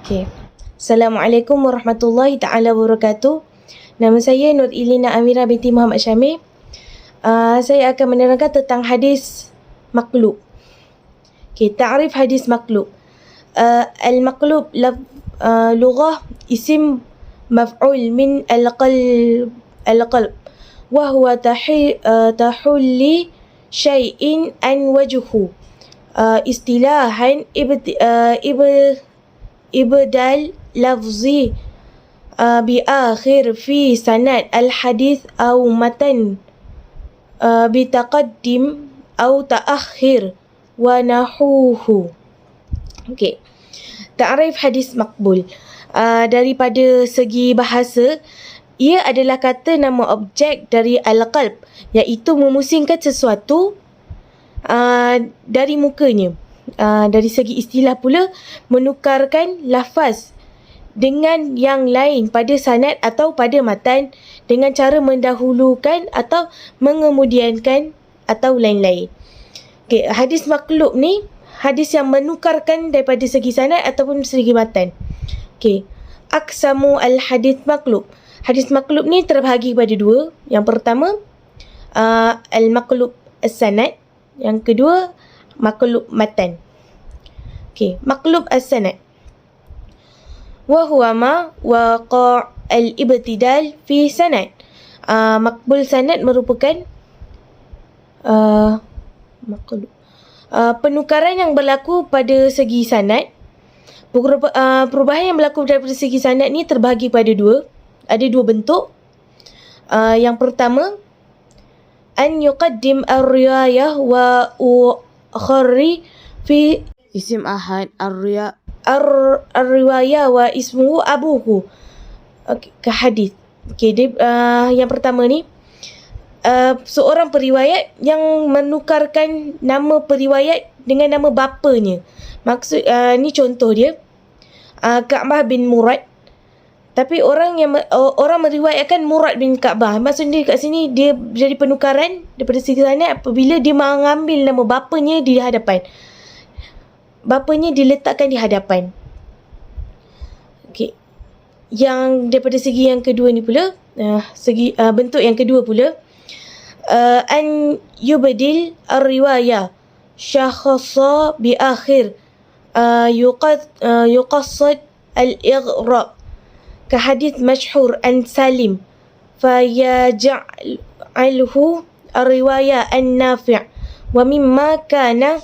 Okay. Assalamualaikum warahmatullahi ta'ala wabarakatuh. Nama saya Nur Ilina Amira binti Muhammad Syamil. Saya akan menerangkan tentang hadis maqlub. Okay, ta'rif hadis maqlub. Al-maqlub lughah isim maf'ul min al-qalb wa huwa tahulli syai'in an wajhu. Istilahan ibdal lafzi بآخر في سند الحديث أو متن بتقدم أو تأخر ونحوه. Okay. Ta'rif hadis maqbul. Daripada segi bahasa, ia adalah kata nama objek dari al-qalb, iaitu memusingkan sesuatu dari mukanya. Dari segi istilah pula, menukarkan lafaz dengan yang lain pada sanad atau pada matan dengan cara mendahulukan atau mengemudiankan atau lain-lain. Okay, hadis maqlub ni hadis yang menukarkan daripada segi sanad ataupun segi matan. Okay. Aqsamu al-hadis maqlub. Hadis maqlub ni terbahagi kepada dua. Yang pertama, al-maqlub as-sanad. Yang kedua, maqlub matan. Okay, maqlub as-sanad. Wa huwa ma waqa' al-ibtidal fi sanad. Maqbul sanad merupakan penukaran yang berlaku pada segi sanad. Perubahan yang berlaku daripada segi sanad ni terbahagi pada dua. Ada dua bentuk. Yang pertama, an yuqaddim ar-riwayah wa ukhri fi isim ahad ar-riwayah wa ismuhu abuhu. Ke hadis. Okay, yang pertama ni, seorang periwayat yang menukarkan nama periwayat dengan nama bapanya. Maksud ni contoh dia, Ka'bah bin Murad. Tapi orang meriwayatkan Murad bin Ka'bah. Maksudnya kat sini dia jadi penukaran daripada segi sanad apabila dia mengambil nama bapanya di hadapan. Bapanya diletakkan di hadapan. Okey. Yang daripada segi yang kedua ni pula, bentuk yang kedua pula, an yubdil ar-riwayah syakhsa bi akhir yuqassad al-ighraq ka hadith mashhur an Salim fayaj'alhu ar-riwayah an-nafi' wa mimma kana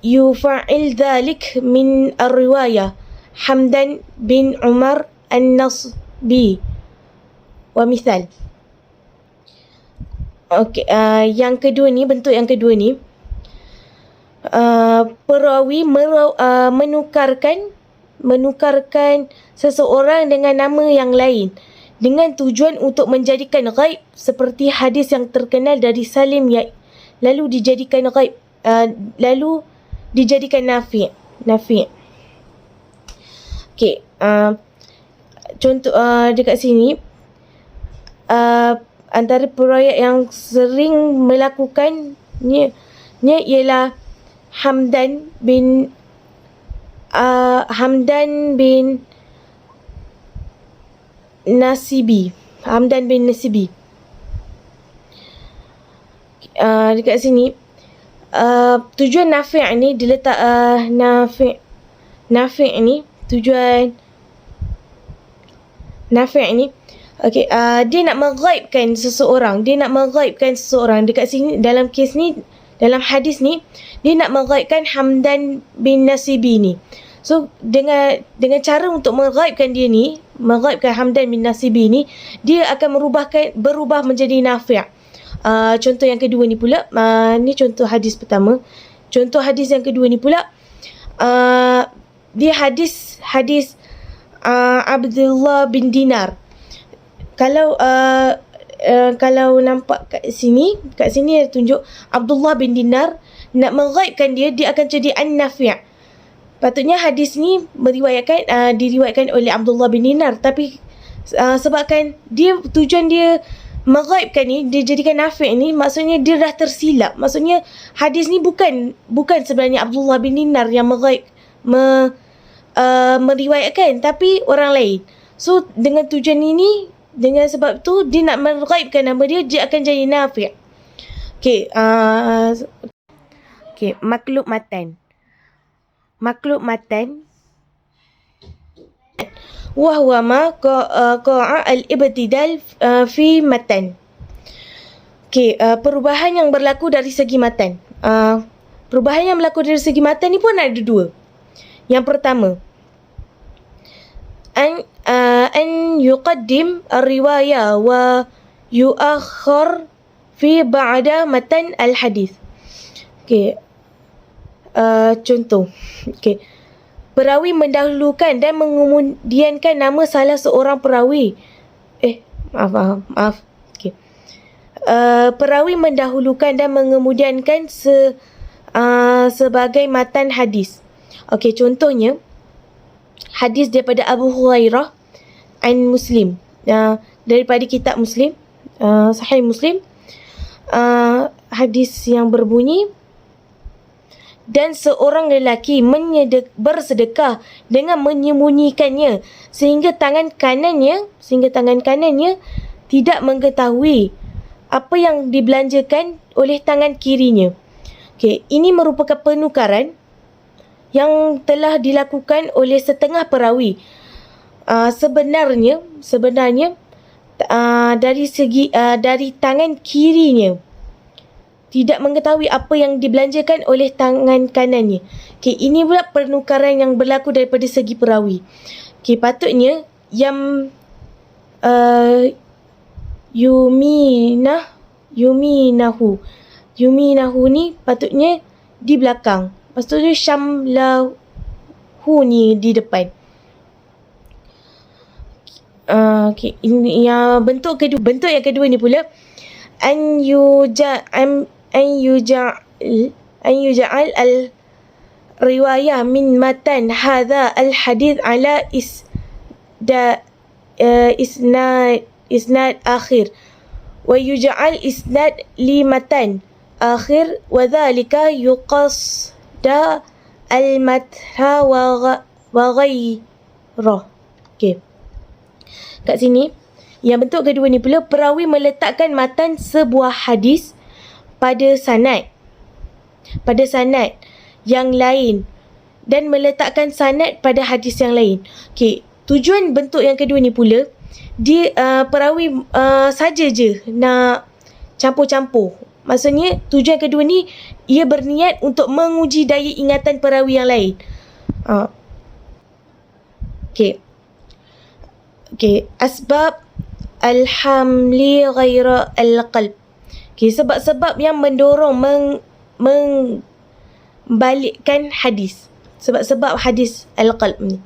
yufa'il dhalik min ar-riwayah Hamdan bin Umar an-Nasbi wa mithal. Okey, yang kedua ni, bentuk yang kedua ni, perawi menukarkan seseorang dengan nama yang lain dengan tujuan untuk menjadikan ghaib, seperti hadis yang terkenal dari Salim lalu dijadikan ghaib, lalu dijadikan nafi'. Okey, contoh dekat sini, antara periwayat yang sering melakukannya ialah Hamdan bin Nasibi. Dekat sini, tujuan nafi' ni diletak nafi' ni, tujuan nafi' ni, okey, dia nak menghaibkan seseorang. Dekat sini, dalam kes ni, dalam hadis ni, dia nak menghaibkan Hamdan bin Nasibi ni. So dengan cara untuk menghaibkan dia ni, menghaibkan Hamdan bin Nasibi ni, dia akan berubah menjadi nafi'. Contoh yang kedua ni pula, ni contoh hadis pertama. Contoh hadis yang kedua ni pula, dia hadis Abdullah bin Dinar. Kalau nampak kat sini dia tunjuk Abdullah bin Dinar, nak menghaibkan dia akan jadi an-nafi'. Patutnya hadis ni diriwayatkan oleh Abdullah bin Dinar, tapi sebabkan tujuan dia menghaibkan ni, dia jadikan nafi' ni, maksudnya dia dah tersilap. Maksudnya hadis ni bukan sebenarnya Abdullah bin Dinar yang meriwayatkan, tapi orang lain. So dengan tujuan ini, dengan sebab tu dia nak menghaibkan nama dia, dia akan jadi nafi'. Maklub matan. Maklub matan wahwa ma qa'a al-ibtidal fi matan. Perubahan yang berlaku dari segi matan. Perubahan yang berlaku dari segi matan ni pun ada dua. Yang pertama, an yuqaddim ar-riwayah wa yuakhir fi ba'da matan al-hadis. Contoh. Perawi mendahulukan dan mengemudiankan nama salah seorang perawi. Maaf. Perawi mendahulukan dan mengemudiankan sebagai matan hadis. Contohnya hadis daripada Abu Hurairah an Muslim, daripada kitab Muslim, Sahih Muslim, hadis yang berbunyi, dan seorang lelaki bersedekah dengan menyembunyikannya sehingga tangan kanannya tidak mengetahui apa yang dibelanjakan oleh tangan kirinya. Ini merupakan penukaran yang telah dilakukan oleh setengah perawi. Sebenarnya dari tangan kirinya tidak mengetahui apa yang dibelanjakan oleh tangan kanannya. Ini pula penukaran yang berlaku daripada segi perawi. Patutnya yang yuminahu ni patutnya di belakang. Lepas tu dia syamlahu ni di depan. Ini yang bentuk yang kedua ni pula, an yuja'al al-riwayah min matan hadha al-hadith ala isnad akhir wa yuja'al isnad li matan akhir wa dhalika yuqasda al-matha wa ghayrah. Kat sini, yang bentuk kedua ni pula, perawi meletakkan matan sebuah hadis pada sanad yang lain dan meletakkan sanad pada hadis yang lain. Tujuan bentuk yang kedua ni pula, dia perawi saja je nak campur-campur. Maksudnya tujuan kedua ni, ia berniat untuk menguji daya ingatan perawi yang lain. Asbab al-hamli ghaira al-qalb. Sebab-sebab yang mendorong membalikkan hadis. Sebab-sebab hadis al-qalb ni.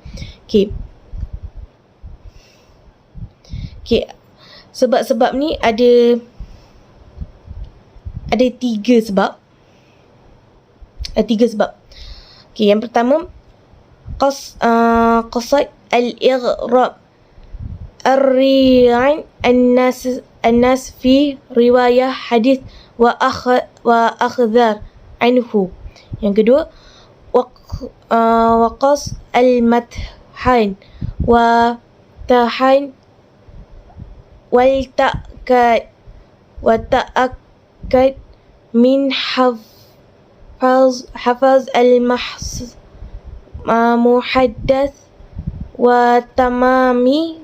Sebab-sebab ni ada tiga sebab. Yang pertama, qasad al-ighrab ar-ri'an an-nas fi riwayah hadis wa akhdhar anhu. Yang kedua, waqas al-mathan wa tahan wal ta'akkad min hafaz al-muhaddath wa tamami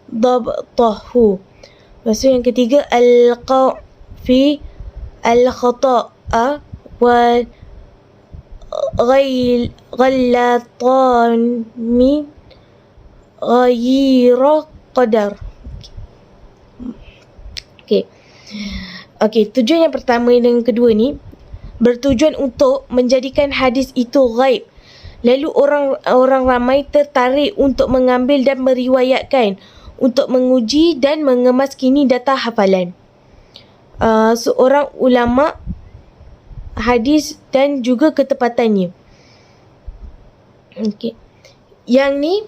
dabtahu. Lepas tu yang ketiga, al-qa' fi al-khata'a wa ghalatan min ghayra qadar. Tujuan yang pertama dan yang kedua ni bertujuan untuk menjadikan hadis itu ghaib. Lalu orang ramai tertarik untuk mengambil dan meriwayatkan untuk menguji dan mengemaskini data hafalan seorang ulama hadis dan juga ketepatannya. Yang ni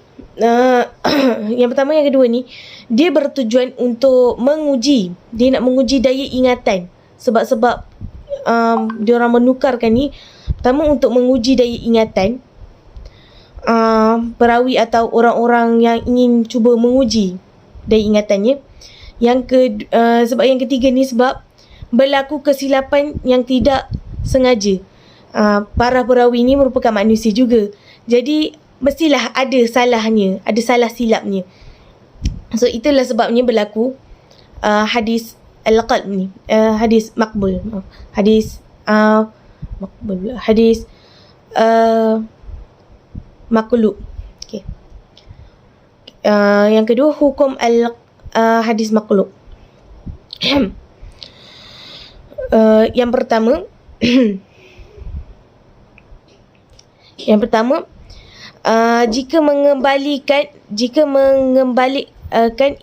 yang pertama, yang kedua ni, dia bertujuan untuk menguji. Dia nak menguji daya ingatan. Sebab-sebab dia orang menukarkan ni, pertama untuk menguji daya ingatan. perawi atau orang-orang yang ingin cuba menguji dari ingatannya. Sebab yang ketiga ni sebab berlaku kesilapan yang tidak sengaja. Para perawi ni merupakan manusia juga. Jadi mestilah ada salahnya, ada salah silapnya. So itulah sebabnya berlaku hadis al-qalb ni, hadis makbul. Hadis makbul, hadis maklub. Okay. Yang kedua, hukum hadis maklub. Yang pertama jika mengembalikan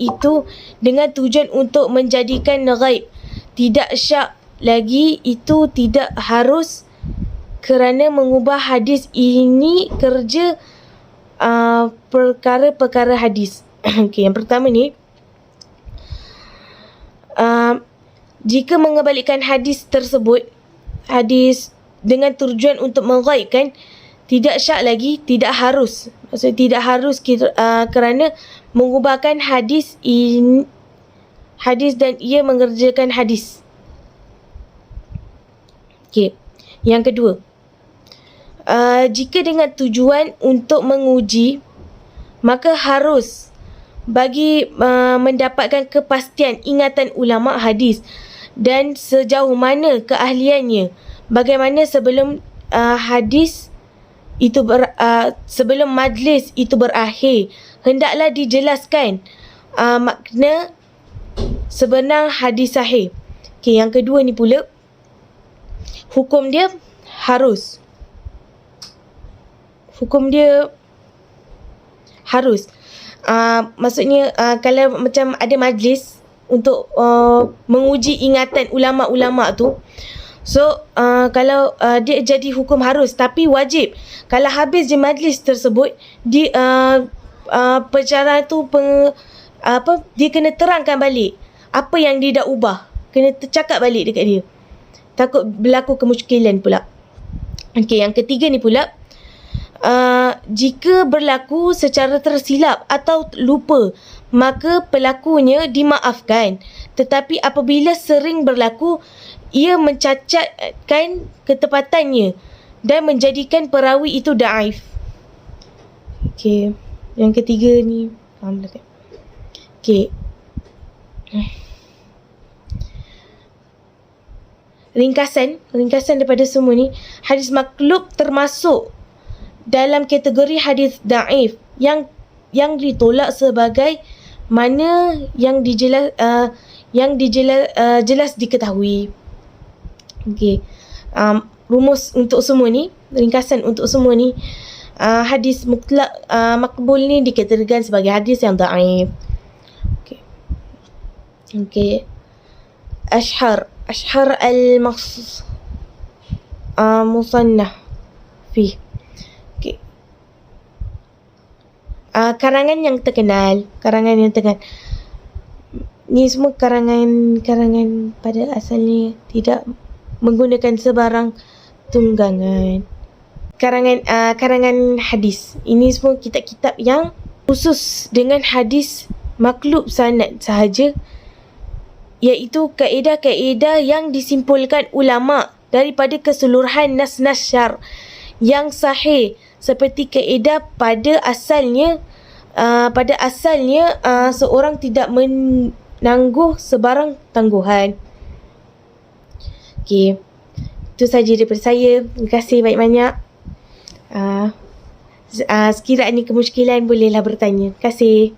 itu dengan tujuan untuk menjadikan ghaib tidak syak lagi, itu tidak harus kerana mengubah hadis ini kerja perkara-perkara hadis. Okay, yang pertama ni, jika mengembalikan hadis tersebut, hadis dengan tujuan untuk menggaibkan, tidak syak lagi, tidak harus. Maksudnya tidak harus kerana mengubahkan hadis dan ia mengerjakan hadis. Okay. Yang kedua, jika dengan tujuan untuk menguji, maka harus bagi mendapatkan kepastian ingatan ulama hadis dan sejauh mana keahliannya, bagaimana sebelum sebelum majlis itu berakhir, hendaklah dijelaskan makna sebenar hadis sahih. Okay, yang kedua ni pula, hukum dia harus. Maksudnya kalau macam ada majlis untuk menguji ingatan ulama-ulama tu, so kalau dia jadi hukum harus, tapi wajib kalau habis je majlis tersebut, pencara tu dia kena terangkan balik apa yang dia dah ubah, kena tercakap balik dekat dia, takut berlaku kemusykilan pula. Okey, yang ketiga ni pula, jika berlaku secara tersilap atau lupa, maka pelakunya dimaafkan. Tetapi apabila sering berlaku, ia mencacatkan ketepatannya dan menjadikan perawi itu daif. Okey, yang ketiga ni faham tak? Okey. Ringkasan daripada semua ni, hadis maklub termasuk dalam kategori hadis daif yang ditolak sebagai mana yang jelas diketahui. Okey. Rumus untuk semua ni, ringkasan untuk semua ni, hadis mutlak makbul ni dikategorikan sebagai hadis yang daif. Okey. Okey. Ashhar al-musannaf fi. Okey. Karangan yang terkenal. Ni semua karangan pada asalnya tidak menggunakan sebarang tunggangan. Karangan hadis. Ini semua kitab-kitab yang khusus dengan hadis maklub sanad sahaja, iaitu kaedah-kaedah yang disimpulkan ulama daripada keseluruhan nas-nas syar yang sahih, seperti kaedah pada asalnya seorang tidak menangguh sebarang tangguhan. Okey, itu saja daripada saya. Terima kasih banyak-banyak. Sekiranya kemusykilan bolehlah bertanya. Terima kasih.